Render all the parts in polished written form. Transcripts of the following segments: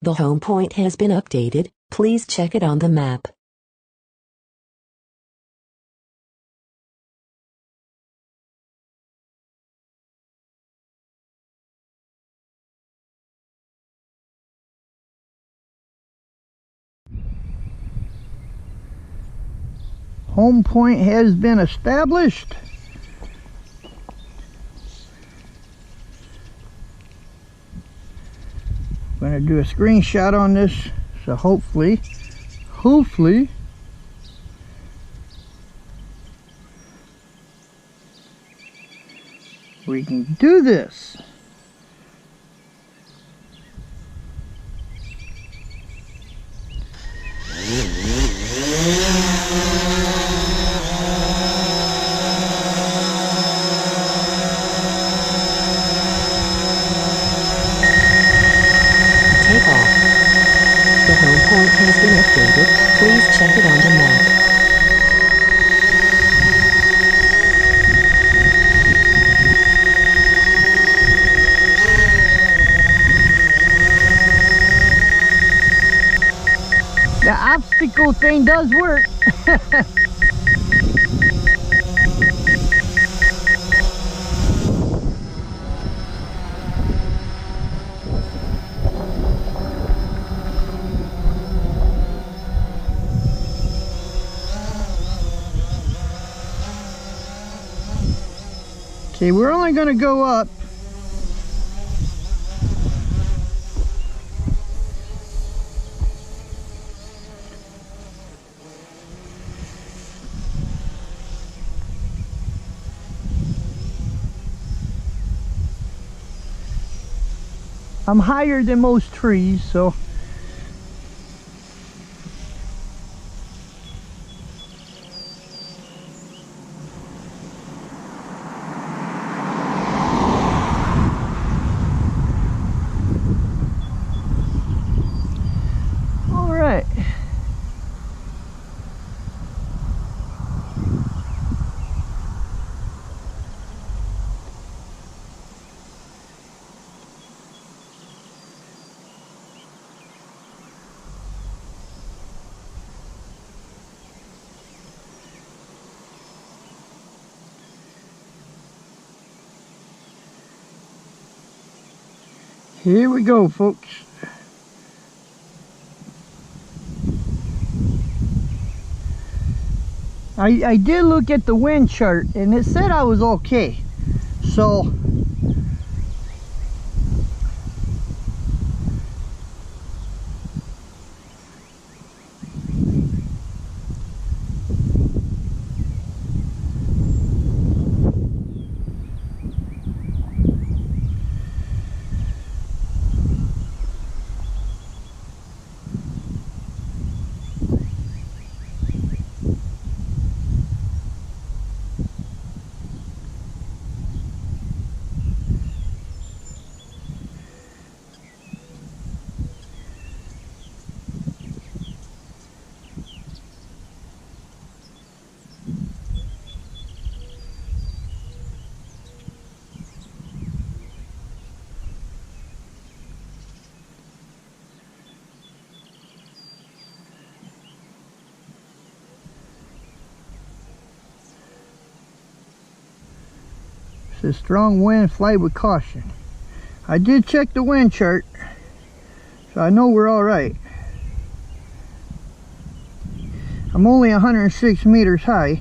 The home point has been updated. Please check it on the map. Home point has been established. I'm going to do a screenshot on this, so hopefully we can do this. The home point has been updated. Please check it on the map. The obstacle thing does work. Okay, we're only going to go up. I'm higher than most trees, so here we go, folks. I did look at the wind chart and it said I was okay. So a strong wind, flight with caution. I did check the wind chart, so I know we're all right. I'm only 106 meters high.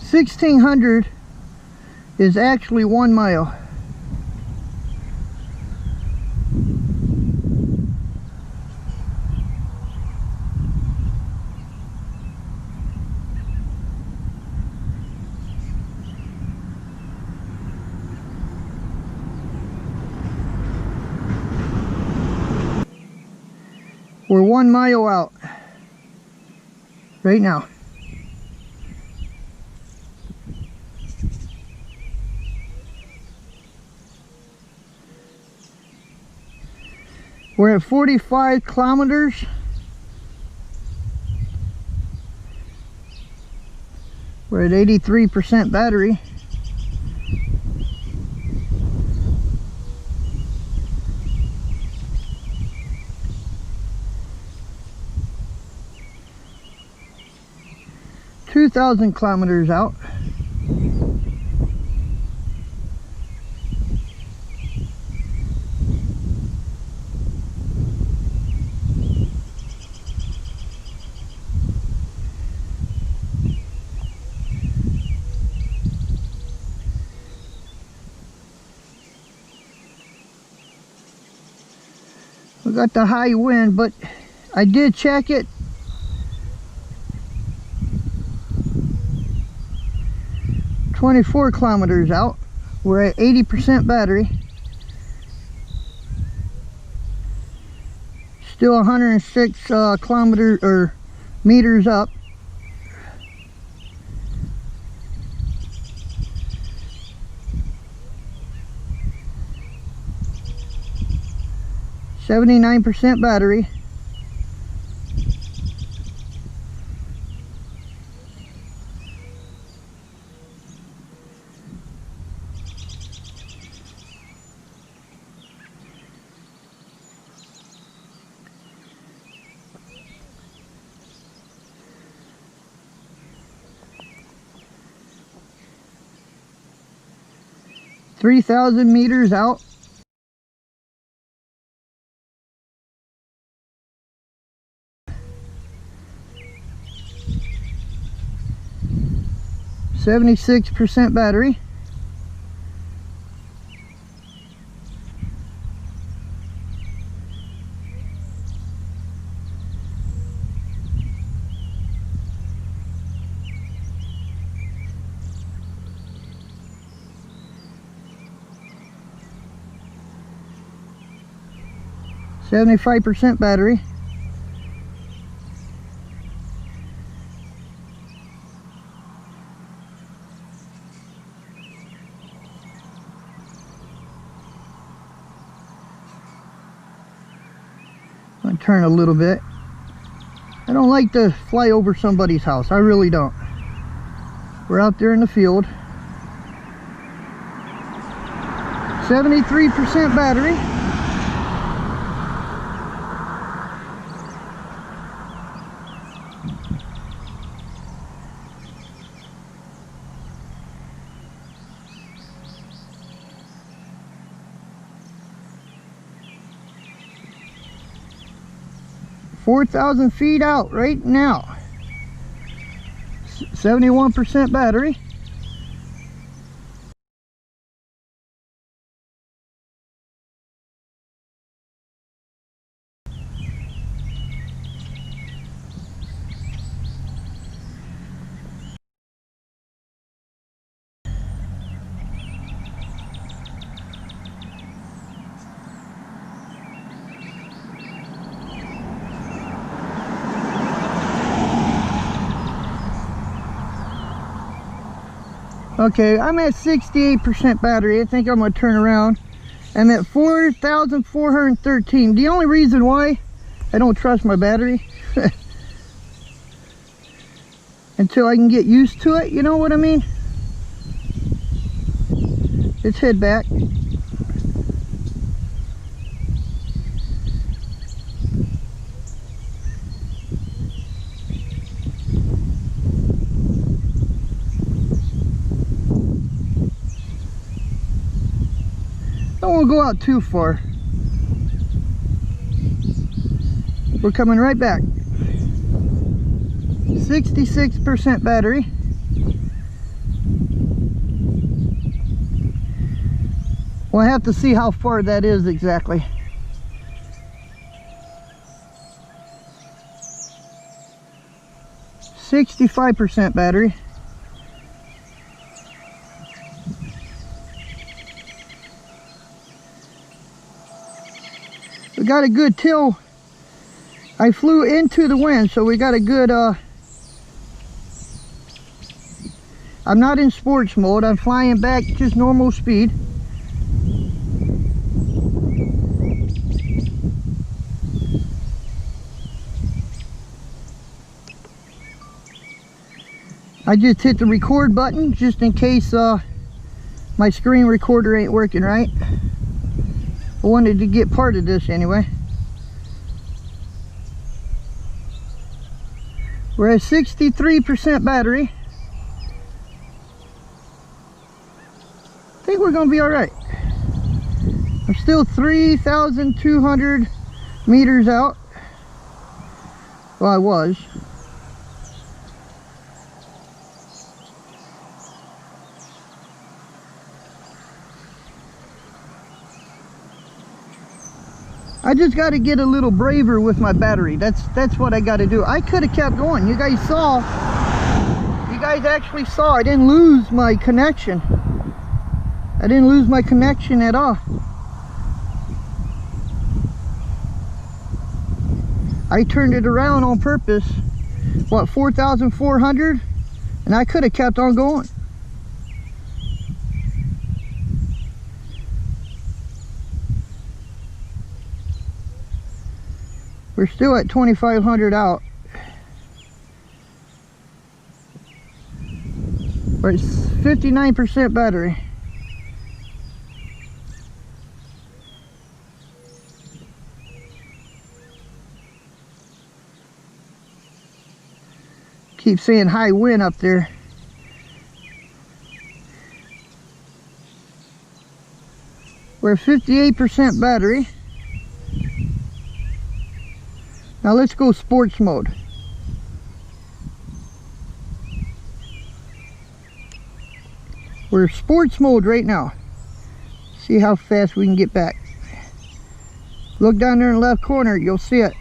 $1,600 is actually 1 mile. We're 1 mile out right now. We're at 45 kilometers. We're at 83% battery. 2,000 kilometers out. We got the high wind, but I did check it. "24 kilometers out. We're at 80% battery. Still 106 kilometers or meters up. %79 battery. $3,000 meters out. %76 battery. %75 battery. I'm gonna turn a little bit. I don't like to fly over somebody's house. I really don't. We're out there in the field. 73% battery. $4,000 feet out right now. 71% battery. Okay, I'm at 68% battery. I think I'm gonna turn around. I'm at 4,413. The only reason why I don't trust my battery until I can get used to it, you know what I mean? Let's head back. Don't want to go out too far. We're coming right back. 66% battery. We'll have to see how far that is exactly. %65 battery. We got a good tail. I flew into the wind, so we got a good I'm not in sports mode. I'm flying back just normal speed. I just hit the record button just in case my screen recorder ain't working right. I wanted to get part of this anyway. We're at 63% battery. I think we're gonna be all right. I'm still 3,200 meters out. Well, I was. I just got to get a little braver with my battery. That's what I got to do. I could have kept going. You guys actually saw I didn't lose my connection. I didn't lose my connection at all. I turned it around on purpose. What, 4,400? And I could have kept on going. We're still at 2,500 out. We're at 59% battery. Keep saying high wind up there. We're at 58% battery. Now let's go sports mode. We're sports mode right now. See how fast we can get back. Look down there in the left corner, you'll see it.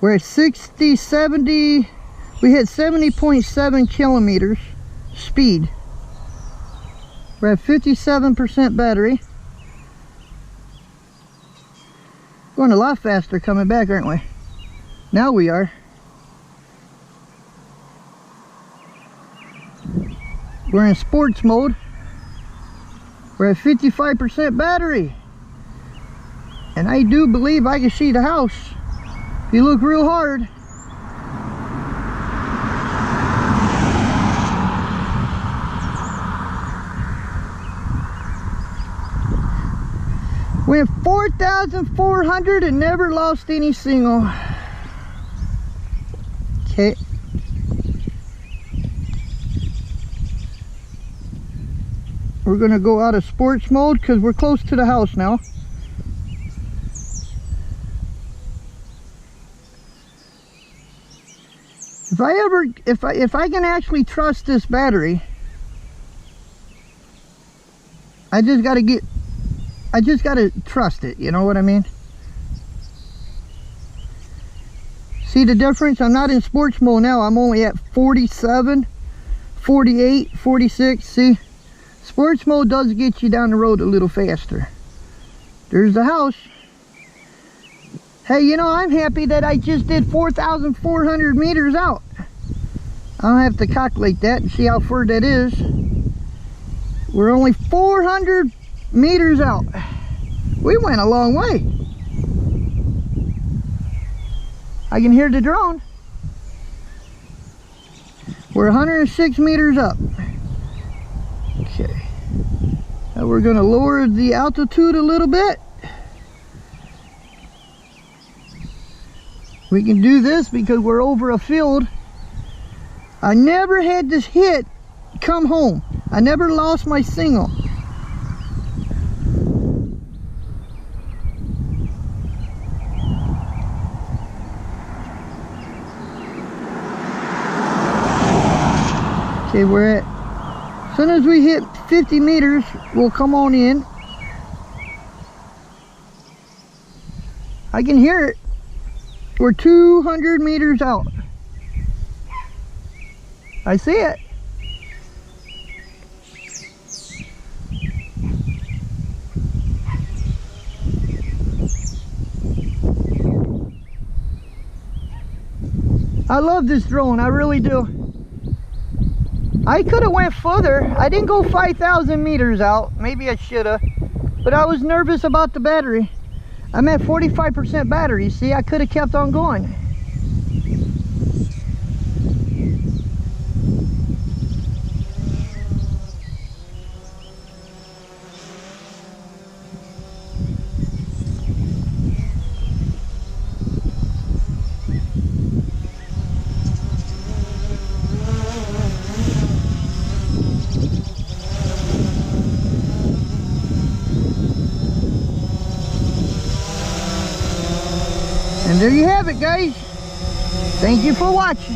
We're at 70, we hit 70.7 kilometers speed. We're at 57% battery. Going a lot faster coming back, aren't we? Now we are. We're in sports mode. We're at 55% battery. And I do believe I can see the house. If you look real hard. Went 4,400 and never lost any signal. Okay. We're gonna go out of sports mode because we're close to the house now. If I can actually trust this battery, I just gotta trust it, you know what I mean? See the difference? I'm not in sports mode now. I'm only at 47, 48, 46. See? Sports mode does get you down the road a little faster. There's the house. Hey, you know, I'm happy that I just did 4,400 meters out. I don't have to calculate that and see how far that is. We're only 400 meters out. We went a long way. I can hear the drone. We're 106 meters up. Okay. Now we're going to lower the altitude a little bit. We can do this because we're over a field. I never had this hit come home. I never lost my signal. Okay, we're at, as soon as we hit 50 meters, we'll come on in. I can hear it. We're 200 meters out. I see it. I love this drone, I really do. I could have went further. I didn't go 5,000 meters out. Maybe I should have. But I was nervous about the battery. I'm at 45% battery. See, I could have kept on going. And there you have it, guys. Thank you for watching.